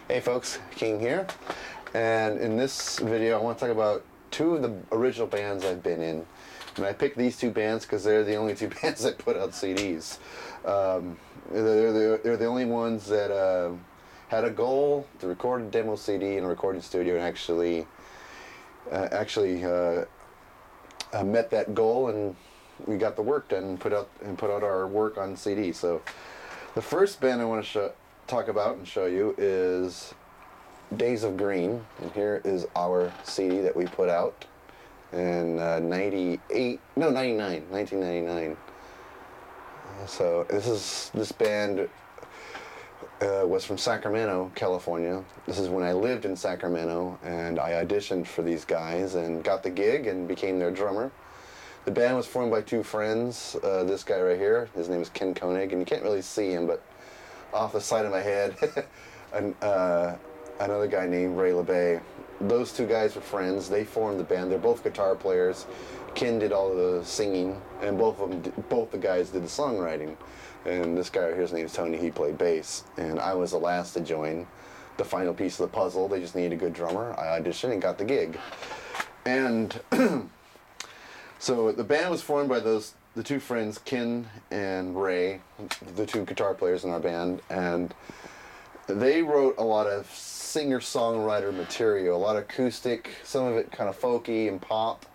Hey folks, King here, and in this video I want to talk about two of the original bands I've been in. And I picked these two bands because they're the only two bands that put out CDs. They're the only ones that had a goal to record a demo CD in a recording studio and actually met that goal, and we got the work done and put out our work on CD. So the first band I want to talk about and show you is Days of Green, and here is our CD that we put out in 1999. So this band was from Sacramento, California. This is when I lived in Sacramento, and I auditioned for these guys and got the gig and became their drummer. The band was formed by two friends. This guy right here, his name is Ken Koenig, and you can't really see him, but off the side of my head, and another guy named Ray LeBay. Those two guys were friends. They formed the band. They're both guitar players. Ken did all of the singing, and both the guys did the songwriting. And this guy right here, his name is Tony. He played bass, and I was the last to join. The final piece of the puzzle. They just needed a good drummer. I auditioned and got the gig. And so the band was formed by the two friends, Ken and Ray, the two guitar players in our band, and they wrote a lot of singer-songwriter material, a lot of acoustic, some of it kind of folky and pop.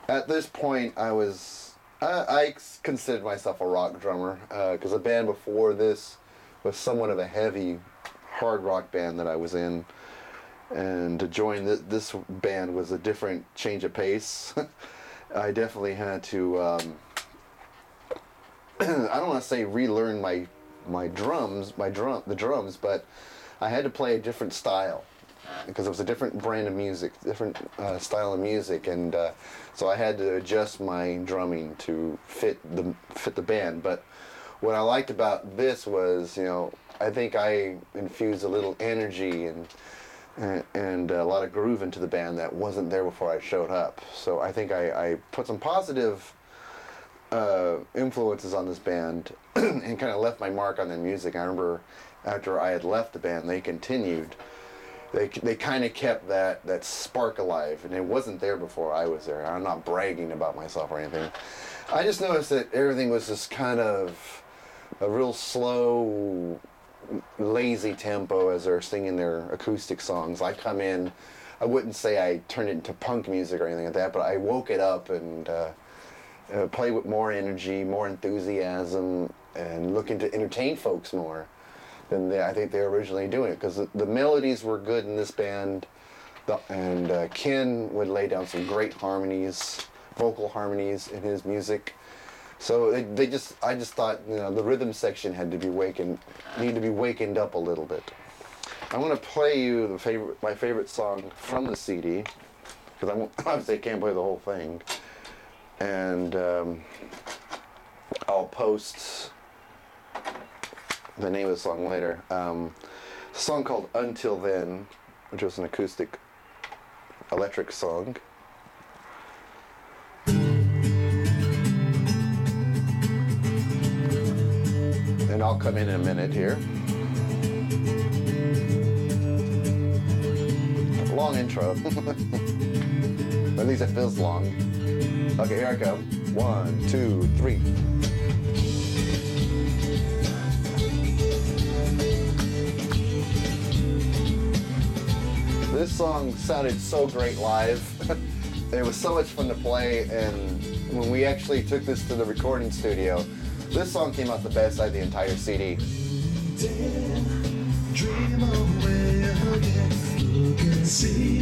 At this point, I considered myself a rock drummer, because the band before this was somewhat of a heavy, hard rock band that I was in, and to join this band was a different change of pace. I definitely had to, I don't want to say relearn the drums, but I had to play a different style because it was a different brand of music, different style of music, and so I had to adjust my drumming to fit the band. But what I liked about this was, I think I infused a little energy and a lot of groove into the band that wasn't there before I showed up. So I think I put some positive influences on this band and kind of left my mark on their music. I remember after I had left the band, they continued. They kind of kept that spark alive, and it wasn't there before I was there. I'm not bragging about myself or anything. I just noticed that everything was just kind of a real slow, lazy tempo as they're singing their acoustic songs. I come in, I wouldn't say I turned it into punk music or anything like that, but I woke it up and play with more energy, more enthusiasm, and looking to entertain folks more than I think they were originally doing it, because the melodies were good in this band, and Ken would lay down some great harmonies, vocal harmonies in his music. So I just thought, the rhythm section needed to be wakened up a little bit. I want to play you my favorite song from the CD, because obviously I can't play the whole thing, and I'll post the name of the song later. A song called Until Then, which was an acoustic electric song. And I'll come in a minute here. Long intro. At least it feels long. Okay, here I go. 1, 2, 3. This song sounded so great live. It was so much fun to play, and when we actually took this to the recording studio, this song came out the best out of the entire CD. Dream away again, look and see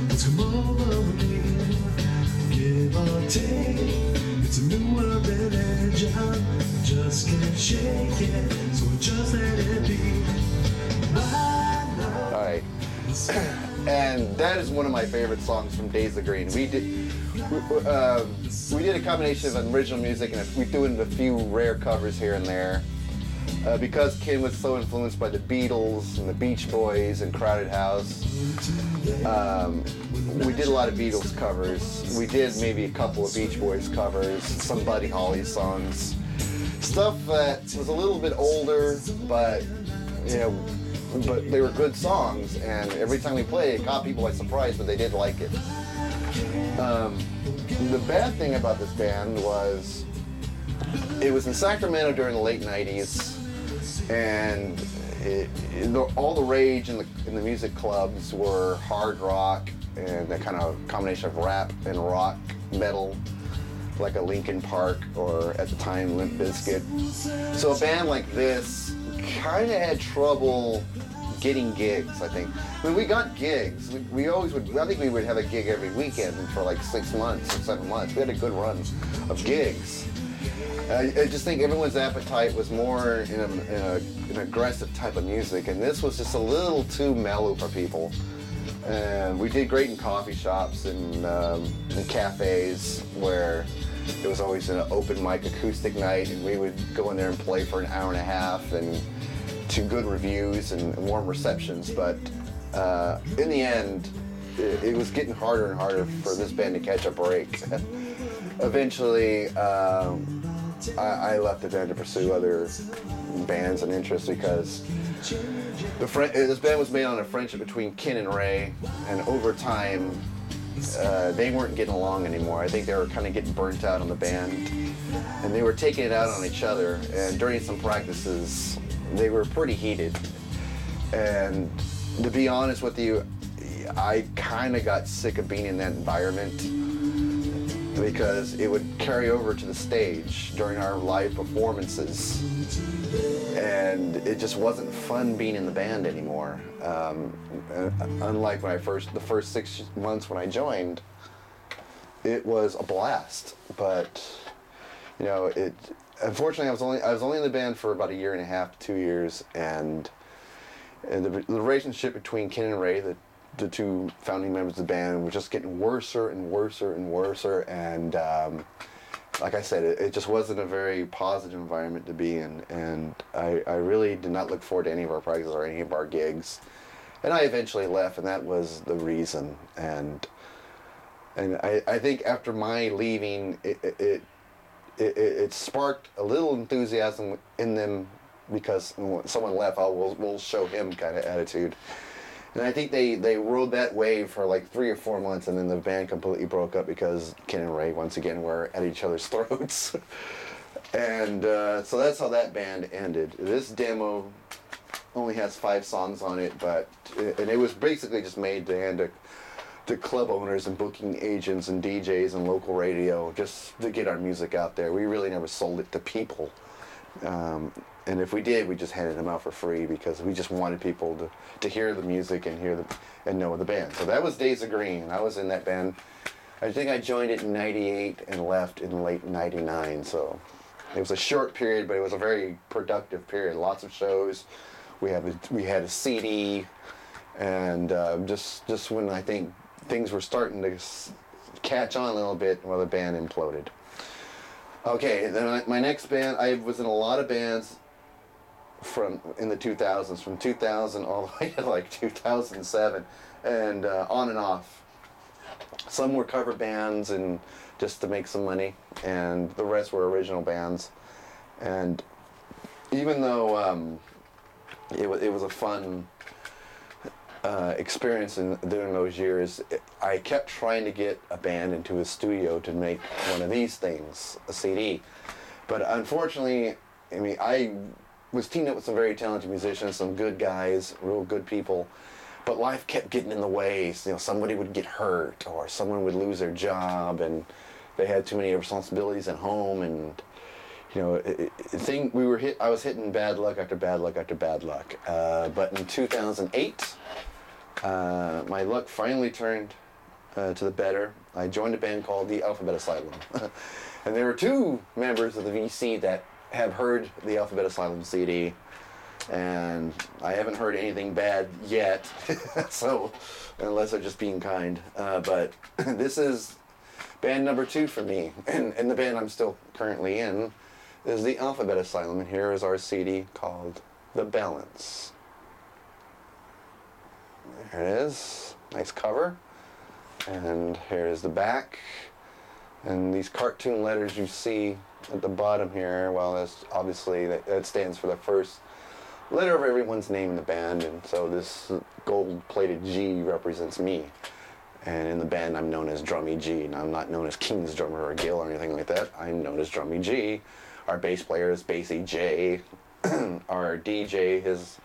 what's come over me. Give or take, it's a new world that I just can't shake it, so just let it be. Alright. And that is one of my favorite songs from Days of Green. We did a combination of original music, and we threw in a few rare covers here and there. Because Ken was so influenced by the Beatles and the Beach Boys and Crowded House, we did a lot of Beatles covers. We did maybe a couple of Beach Boys covers, some Buddy Holly songs. Stuff that was a little bit older, but but they were good songs, and every time we played, it caught people by surprise, but they did like it. The bad thing about this band was it was in Sacramento during the late 90s, and all the rage in the music clubs were hard rock and that kind of combination of rap and rock metal, like a Linkin Park or at the time Limp Bizkit. So a band like this kind of had trouble getting gigs, I think. I mean, we got gigs. We always would, I think we would have a gig every weekend for like 6 months or 7 months. We had a good run of gigs. I just think everyone's appetite was more in an aggressive type of music, and this was just a little too mellow for people. And we did great in coffee shops and cafes where it was always an open mic acoustic night, and we would go in there and play for an hour and a half and to good reviews and warm receptions. But in the end, it was getting harder and harder for this band to catch a break. Eventually, I left the band to pursue other bands and interests because this band was made on a friendship between Ken and Ray, and over time they weren't getting along anymore. I think they were kind of getting burnt out on the band, and they were taking it out on each other, and during some practices they were pretty heated. And to be honest with you, I kind of got sick of being in that environment, because it would carry over to the stage during our live performances, and it just wasn't fun being in the band anymore. Unlike when the first 6 months when I joined, it was a blast. But you know, unfortunately I was only in the band for about 1.5 years to 2 years, and the relationship between Ken and Ray, the two founding members of the band, were just getting worser and worser and worser, and like I said, it just wasn't a very positive environment to be in, and I really did not look forward to any of our practices or any of our gigs, and I eventually left, and that was the reason. And I think after my leaving, it sparked a little enthusiasm in them, because when someone left, we'll show him kind of attitude. And I think they rode that wave for like 3 or 4 months, and then the band completely broke up because Ken and Ray, once again, were at each other's throats. And so that's how that band ended. This demo only has 5 songs on it, and it was basically just made to hand to club owners and booking agents and DJs and local radio, just to get our music out there. We really never sold it to people. And if we did, we just handed them out for free, because we just wanted people to hear the music and know the band. So that was Days of Green. I was in that band. I think I joined it in '98 and left in late '99. So it was a short period, but it was a very productive period. Lots of shows. We had a CD, and just when I think things were starting to catch on a little bit, well, the band imploded. Okay, then my next band, I was in a lot of bands in the 2000s, from 2000 all the way to like 2007, and on and off. Some were cover bands and just to make some money, and the rest were original bands. And even though it was a fun experience during those years, I kept trying to get a band into a studio to make one of these things, a CD. But unfortunately, I mean, I was teamed up with some very talented musicians, some good guys, real good people, but life kept getting in the way. You know, somebody would get hurt, or someone would lose their job, and they had too many responsibilities at home, and you know, I was hitting bad luck after bad luck after bad luck. But in 2008, my luck finally turned to the better. I joined a band called the Alphabet Asylum. And there were 2 members of the VC that have heard the Alphabet Asylum CD, and I haven't heard anything bad yet, so unless they're just being kind. But this is band number 2 for me, and the band I'm still currently in is the Alphabet Asylum, and here is our CD called The Balance. There it is, nice cover, and here is the back, and these cartoon letters you see at the bottom here, well, that's obviously that stands for the first letter of everyone's name in the band, and so this gold-plated G represents me. And in the band, I'm known as Drummy G, and I'm not known as King's drummer or Gil or anything like that. I'm known as Drummy G. Our bass player is Bassy J. Our DJ is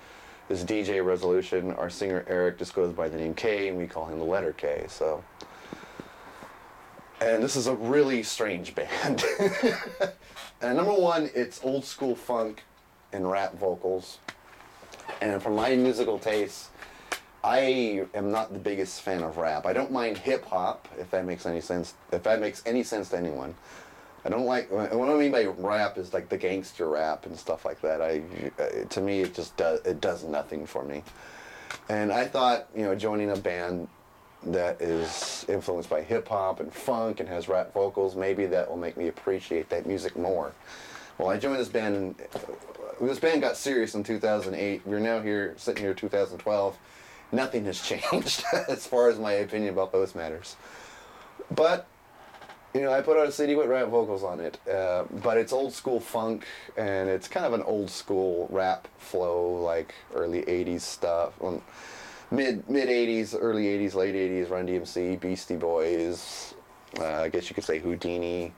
DJ Resolution. Our singer Eric just goes by the name K, and we call him the letter K. So, and this is a really strange band. And number one, it's old school funk and rap vocals. And for my musical tastes, I am not the biggest fan of rap. I don't mind hip hop, if that makes any sense. If that makes any sense to anyone, I don't like. What I mean by rap is like the gangster rap and stuff like that. To me, it just does nothing for me. And I thought, joining a band that is influenced by hip hop and funk and has rap vocals, maybe that will make me appreciate that music more. Well, I joined this band, and this band got serious in 2008. We're now sitting here in 2012. Nothing has changed as far as my opinion about those matters. But, I put out a CD with rap vocals on it. But it's old school funk, and it's kind of an old school rap flow, like early 80s stuff. Mid 80s, early 80s, late 80s, Run DMC, Beastie Boys, I guess you could say Houdini,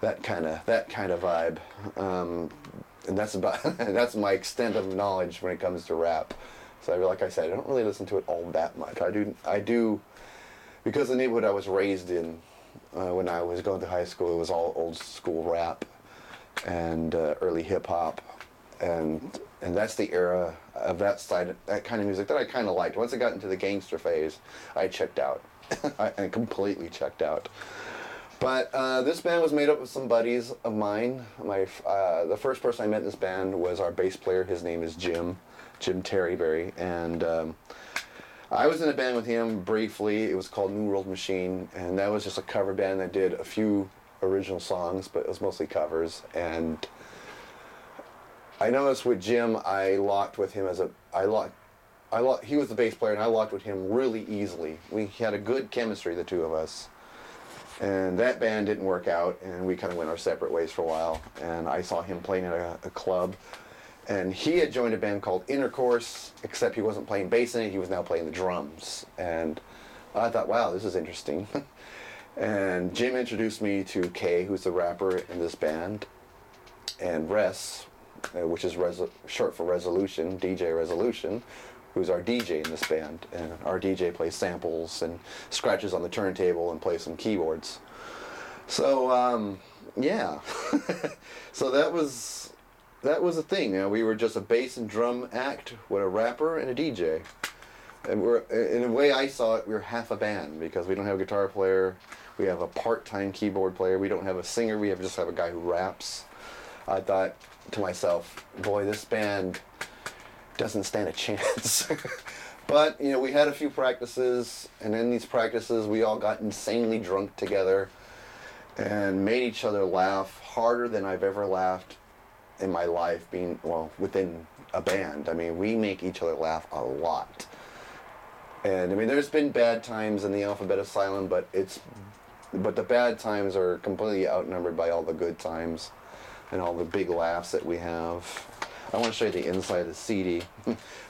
that kind of vibe. And that's my extent of knowledge when it comes to rap. So like I said, I don't really listen to it all that much. I do, because the neighborhood I was raised in, when I was going to high school, it was all old school rap and early hip hop, and that's the era of that kind of music that I kind of liked. Once I got into the gangster phase, I checked out. I completely checked out. But this band was made up of some buddies of mine. The first person I met in this band was our bass player. His name is Jim Terryberry, and I was in a band with him briefly. It was called New World Machine, and that was just a cover band that did a few original songs, but it was mostly covers. And I noticed with Jim, I locked with him he was the bass player, and I locked with him really easily. We had a good chemistry, the two of us. And that band didn't work out, and we kind of went our separate ways for a while. And I saw him playing at a club. And he had joined a band called Intercourse, except he wasn't playing bass in it, he was now playing the drums. And I thought, wow, this is interesting. And Jim introduced me to Kay, who's the rapper in this band, and Res, which is short for Resolution, DJ Resolution, who's our DJ in this band. And our DJ plays samples and scratches on the turntable and plays some keyboards. So, yeah. So that was the thing. We were just a bass and drum act with a rapper and a DJ. And in the way I saw it, we were half a band, because we don't have a guitar player, we have a part-time keyboard player, we don't have a singer, we just have a guy who raps. I thought to myself, boy, this band doesn't stand a chance. But, we had a few practices, and in these practices we all got insanely drunk together and made each other laugh harder than I've ever laughed in my life, within a band. We make each other laugh a lot. And there's been bad times in the Alphabet Asylum, but the bad times are completely outnumbered by all the good times and all the big laughs that we have. I want to show you the inside of the CD.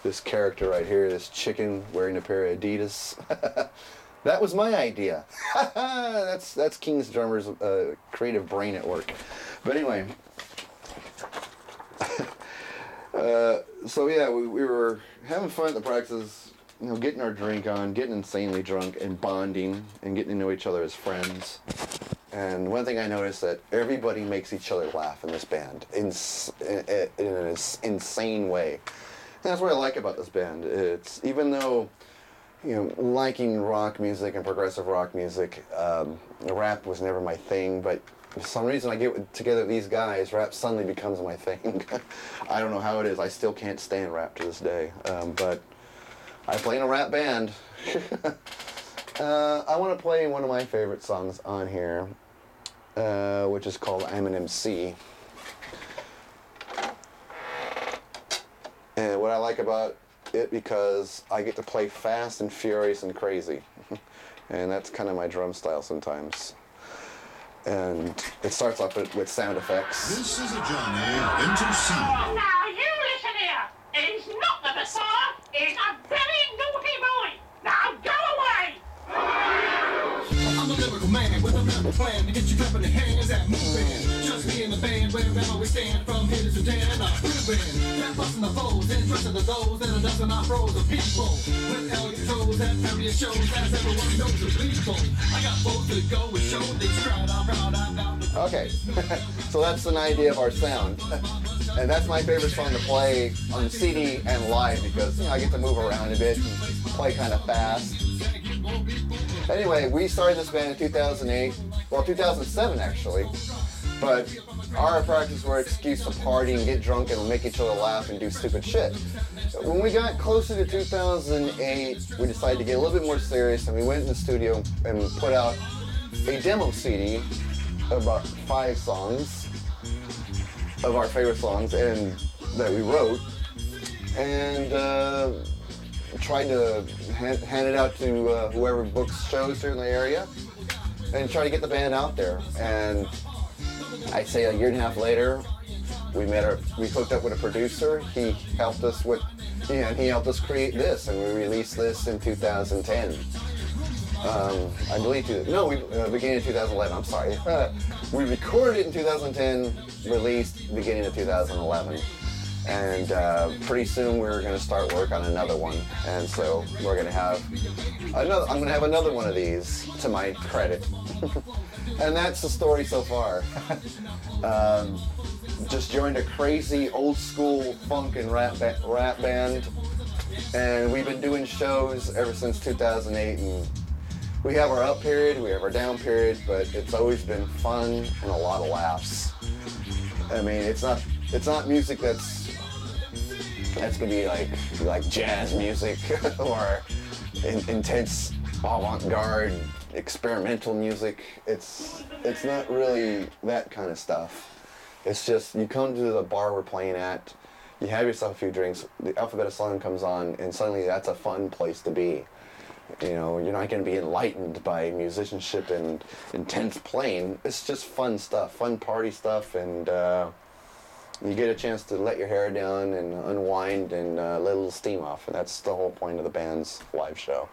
This character right here, this chicken wearing a pair of Adidas. That was my idea. That's King's drummer's creative brain at work. But anyway, so yeah, we were having fun at the practices, getting our drink on, getting insanely drunk, and bonding, and getting to know each other as friends. And one thing I noticed, that everybody makes each other laugh in this band in an insane way. And that's what I like about this band. It's, even though, liking rock music and progressive rock music, rap was never my thing, but for some reason I get together with these guys, rap suddenly becomes my thing. I don't know how it is. I still can't stand rap to this day. But I play in a rap band. I want to play one of my favorite songs on here, which is called I'm an MC. And what I like about it, because I get to play fast and furious and crazy. And that's kind of my drum style sometimes. And it starts off with sound effects. This is a journey into sound. Now you listen here. with a member plan to get you clapping the hands and moving. Just me and the band, wherever we stand, from here to Sudan, I'm proving. That busting the foes, interested in those that are dusting our froze of people. With Elliot toes at various shows, as everyone knows is lethal. I got both to go and show these crowd, I'm proud, I'm down to. Okay, so that's an idea of our sound. And that's my favorite song to play on the CD and live because I get to move around a bit and play kind of fast. Anyway, we started this band in 2008, well 2007 actually, but our practice were an excuse to party and get drunk and make each other laugh and do stupid shit. When we got closer to 2008, we decided to get a little bit more serious and we went in the studio and put out a demo CD of about 5 songs of our favorite songs and that we wrote, and tried to hand it out to whoever books shows here in the area and try to get the band out there. And I'd say a year and a half later, we hooked up with a producer. He helped us he helped us create this, and we released this in 2010. I believe, beginning of 2011, I'm sorry. We recorded it in 2010, released beginning of 2011. And pretty soon we're going to start work on another one. And so we're going to have I'm going to have another one of these to my credit. And that's the story so far. Just joined a crazy old school funk and rap band. And we've been doing shows ever since 2008. And we have our up period, we have our down period, but it's always been fun and a lot of laughs. I mean, it's not music that's gonna be like jazz music or intense avant-garde experimental music. It's not really that kind of stuff. It's just you come to the bar we're playing at, you have yourself a few drinks, the Alphabet Song comes on, and suddenly that's a fun place to be. You know, you're not going to be enlightened by musicianship and intense playing. It's just fun stuff, fun party stuff, and you get a chance to let your hair down and unwind and let a little steam off, and that's the whole point of the band's live show.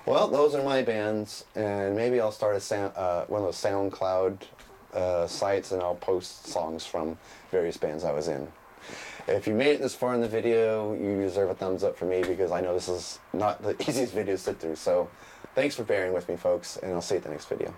Well, those are my bands, and maybe I'll start one of those SoundCloud sites, and I'll post songs from various bands I was in. If you made it this far in the video, you deserve a thumbs up for me because I know this is not the easiest video to sit through. So thanks for bearing with me, folks, and I'll see you at the next video.